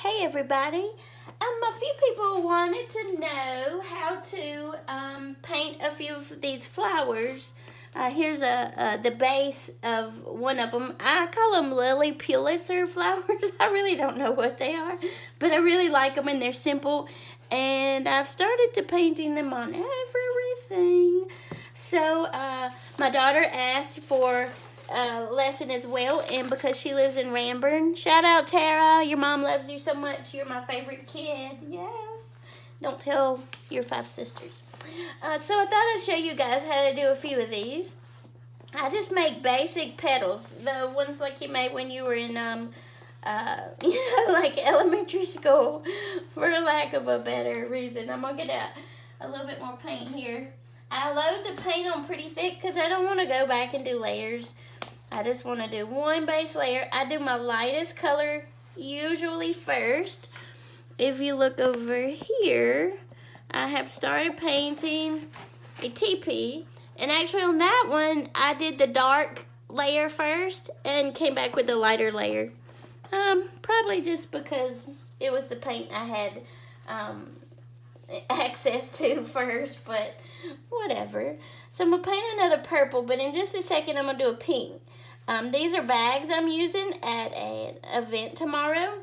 Hey everybody. A few people wanted to know how to paint a few of these flowers. Here's the base of one of them. I call them Lily Pulitzer flowers. I really don't know what they are, but I really like them and they're simple. And I've started to painting them on everything. So my daughter asked for lesson as well, and because she lives in Ranburn, shout out Tara, your mom loves you so much, you're my favorite kid. Yes, don't tell your 5 sisters. So I thought I'd show you guys how to do a few of these. I just make basic petals, the ones like you made when you were in like elementary school, for lack of a better reason. I'm gonna get a little bit more paint here. I load the paint on pretty thick because I don't want to go back and do layers. I just want to do one base layer. I do my lightest color usually first. If you look over here, I have started painting a teepee. And actually on that one, I did the dark layer first and came back with the lighter layer. Probably just because it was the paint I had access to first, but whatever. So I'm going to paint another purple, but in just a second I'm going to do a pink. These are bags I'm using at an event tomorrow.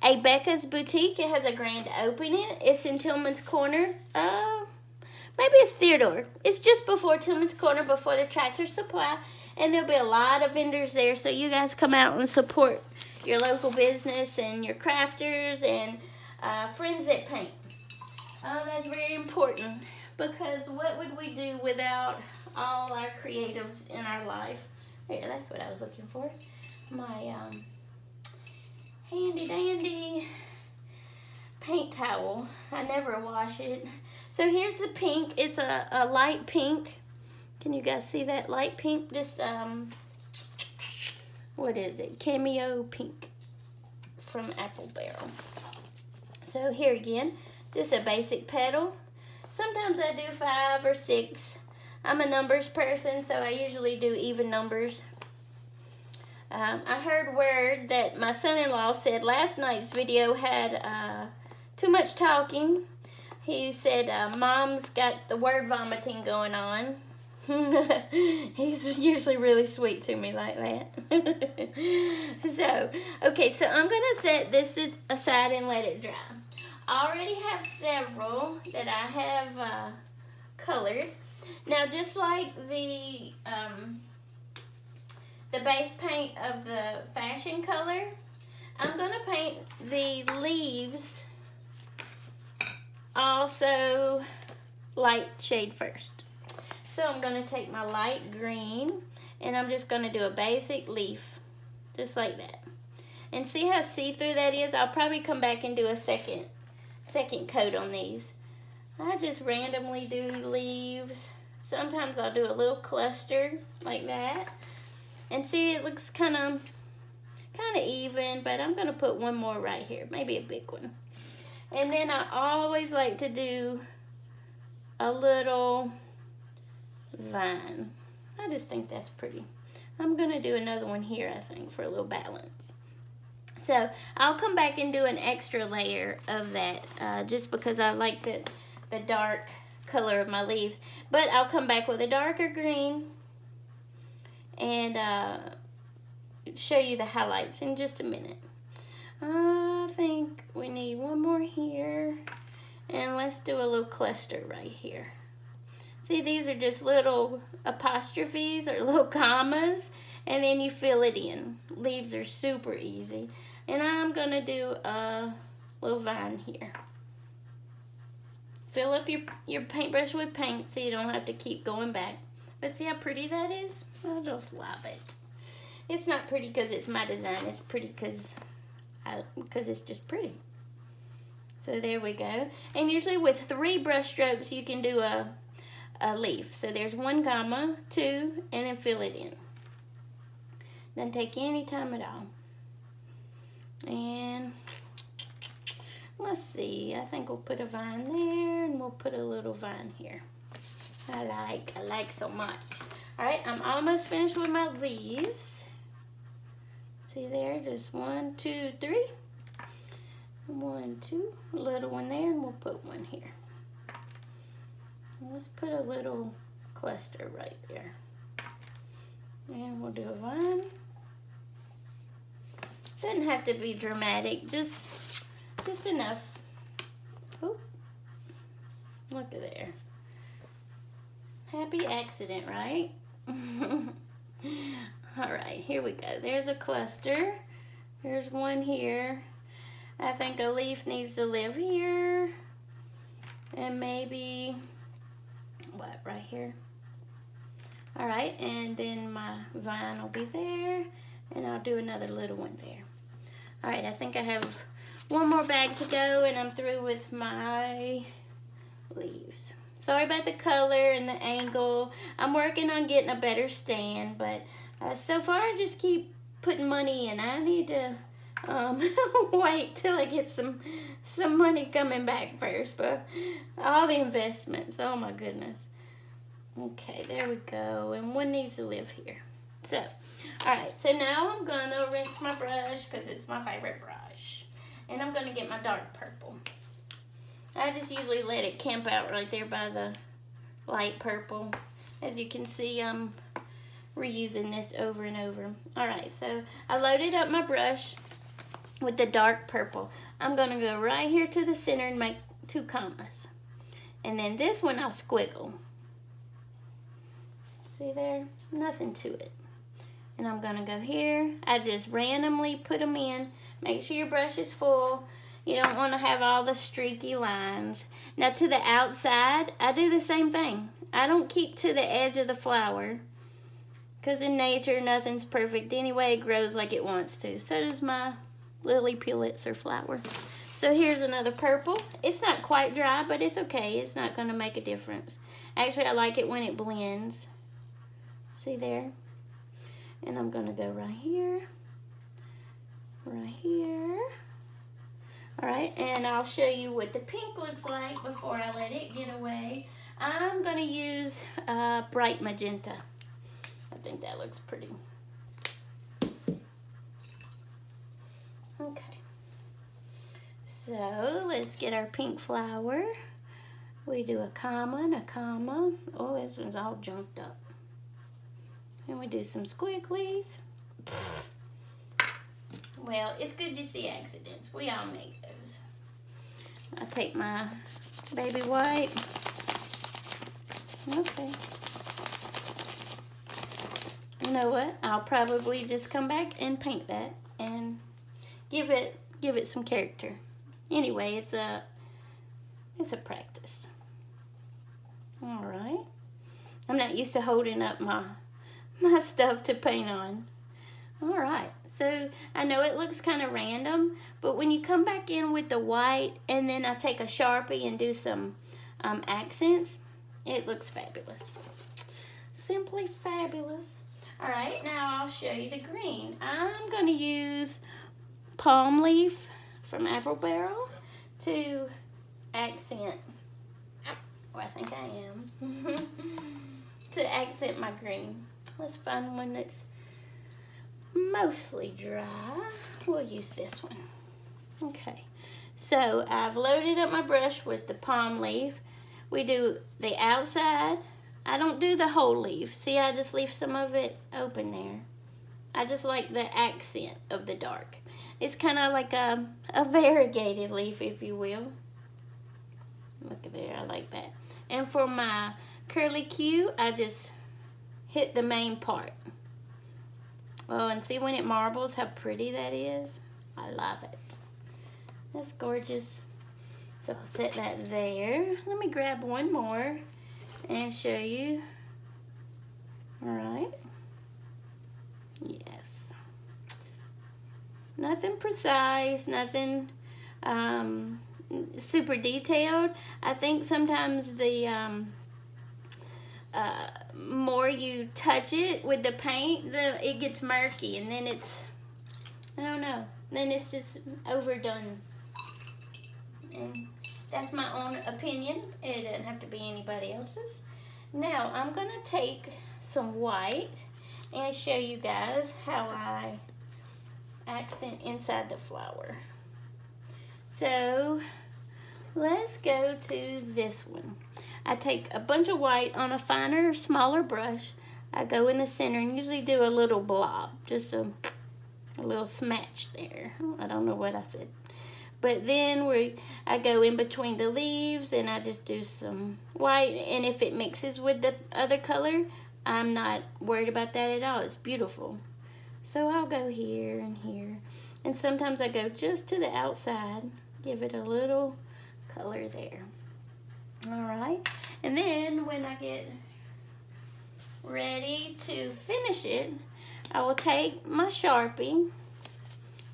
A Becca's Boutique. It has a grand opening. It's in Tillman's Corner. Maybe it's Theodore. It's just before Tillman's Corner, before the Tractor Supply. And there'll be a lot of vendors there. So you guys come out and support your local business and your crafters and friends that paint. That's very important. Because what would we do without all our creatives in our life? Yeah, that's what I was looking for. My handy dandy paint towel. I never wash it. So here's the pink. It's a light pink. Can you guys see that light pink? Just, what is it? Cameo pink from Apple Barrel. So here again, just a basic petal. Sometimes I do 5 or 6. I'm a numbers person, so I usually do even numbers. I heard word that my son-in-law said last night's video had too much talking. He said Mom's got the word vomiting going on. He's usually really sweet to me like that. So, okay, so I'm going to set this aside and let it dry. I already have several that I have colored. Now, just like the base paint of the fashion color, I'm going to paint the leaves also light shade first. So I'm going to take my light green and I'm just going to do a basic leaf, just like that. And see how see-through that is? I'll probably come back and do a second coat on these. I just randomly do leaves. Sometimes I'll do a little cluster like that. And see, it looks kind of even, but I'm going to put one more right here, maybe a big one. And then I always like to do a little vine. I just think that's pretty. I'm going to do another one here, I think, for a little balance. So I'll come back and do an extra layer of that just because I like the dark color of my leaves. But I'll come back with a darker green and show you the highlights in just a minute. I think we need one more here. And let's do a little cluster right here. See, these are just little apostrophes or little commas. And then you fill it in. Leaves are super easy. And I'm going to do a little vine here. Fill up your paintbrush with paint so you don't have to keep going back. But see how pretty that is? I just love it. It's not pretty because it's my design. It's pretty because it's just pretty. So there we go. And usually with 3 brush strokes you can do a leaf. So there's 1 comma, 2, and then fill it in. Doesn't take any time at all. And let's see, I think we'll put a vine there and we'll put a little vine here. I like so much. All right, I'm almost finished with my leaves. See there, just 1, 2, 3. 1, 2, a little one there, and we'll put one here. Let's put a little cluster right there. And we'll do a vine. Doesn't have to be dramatic, just enough. Oh, look at there. Happy accident, right? All right, here we go. There's a cluster. There's one here. I think a leaf needs to live here. And maybe, what, right here? All right, and then my vine will be there. And I'll do another little one there. All right, I think I have one more bag to go and I'm through with my leaves. Sorry about the color and the angle. I'm working on getting a better stand, but so far I just keep putting money in. I need to wait till I get some money coming back first, but all the investments, oh my goodness. Okay, there we go, and one needs to live here. So, all right, so now I'm gonna rinse my brush because it's my favorite brush. And I'm gonna get my dark purple. I just usually let it camp out right there by the light purple. As you can see, I'm reusing this over and over. All right, so I loaded up my brush with the dark purple. I'm gonna go right here to the center and make 2 commas. And then this one I'll squiggle. See there? Nothing to it. And I'm gonna go here. I just randomly put them in. Make sure your brush is full. You don't want to have all the streaky lines. Now to the outside, I do the same thing. I don't keep to the edge of the flower because in nature, nothing's perfect anyway. It grows like it wants to. So does my lily Pulitzer flower. So here's another purple. It's not quite dry, but it's okay. It's not going to make a difference. Actually, I like it when it blends. See there? And I'm going to go right here. Right here. All right, and I'll show you what the pink looks like before I let it get away. I'm gonna use bright magenta. I think that looks pretty. Okay, so let's get our pink flower. We do a comma and a comma. Oh, this one's all junked up. And we do some squigglies. Well, it's good you see accidents. We all make those. I'll take my baby white. Okay. You know what? I'll probably just come back and paint that and give it some character. Anyway, it's a practice. All right. I'm not used to holding up my stuff to paint on. All right. So I know it looks kind of random, but when you come back in with the white and then I take a Sharpie and do some accents, it looks fabulous. Simply fabulous. All right, now I'll show you the green. I'm going to use palm leaf from Apple Barrel to accent, or I think I am, to accent my green. Let's find one that's mostly dry. We'll use this one. Okay, so I've loaded up my brush with the palm leaf. We do the outside. I don't do the whole leaf. See, I just leave some of it open there. I just like the accent of the dark. It's kind of like a variegated leaf, if you will. Look at there, I like that. And for my curly Q, I just hit the main part. Oh, and see when it marbles how pretty that is? I love it. That's gorgeous. So I'll set that there. Let me grab one more and show you. All right. Yes. Nothing precise, nothing super detailed. I think sometimes the more you touch it with the paint, it gets murky, and then it's, I don't know, then it's just overdone. And that's my own opinion. It doesn't have to be anybody else's. Now I'm gonna take some white and show you guys how I accent inside the flower. So let's go to this one. I take a bunch of white on a finer, smaller brush. I go in the center and usually do a little blob, just a little smatch there. I don't know what I said. But then I go in between the leaves and I just do some white. And if it mixes with the other color, I'm not worried about that at all. It's beautiful. So I'll go here and here. And sometimes I go just to the outside, give it a little color there. All right. And then when I get ready to finish it, I will take my Sharpie.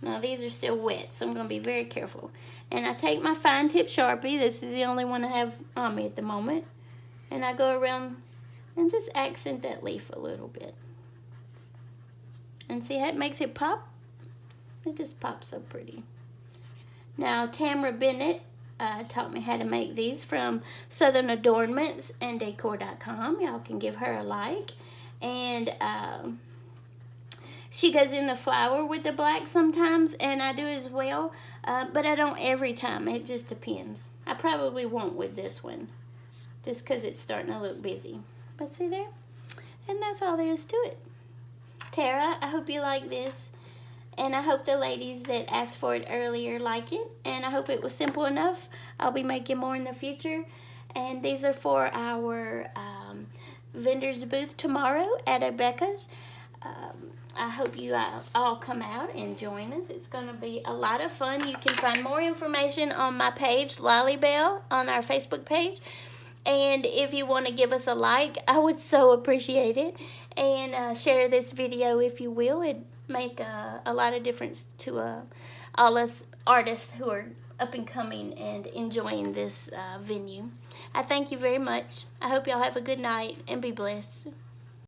Now these are still wet, so I'm going to be very careful. And I take my fine tip Sharpie. This is the only one I have on me at the moment. And I go around and just accent that leaf a little bit. And see how it makes it pop? It just pops so pretty. Now Tamara Bennett taught me how to make these from Southern Adornments and Decor.com. Y'all can give her a like. And she goes in the flower with the black sometimes, and I do as well, but I don't every time. It just depends. I probably won't with this one, just because it's starting to look busy. But see there? And that's all there is to it. Tara, I hope you like this. And I hope the ladies that asked for it earlier like it. And I hope it was simple enough. I'll be making more in the future. And these are for our vendor's booth tomorrow at Rebecca's. I hope you all come out and join us. It's going to be a lot of fun. You can find more information on my page, Lollybelle, on our Facebook page. And if you want to give us a like, I would so appreciate it. And share this video if you will. It'd make a lot of difference to all us artists who are up and coming and enjoying this venue. I thank you very much. I hope y'all have a good night and be blessed.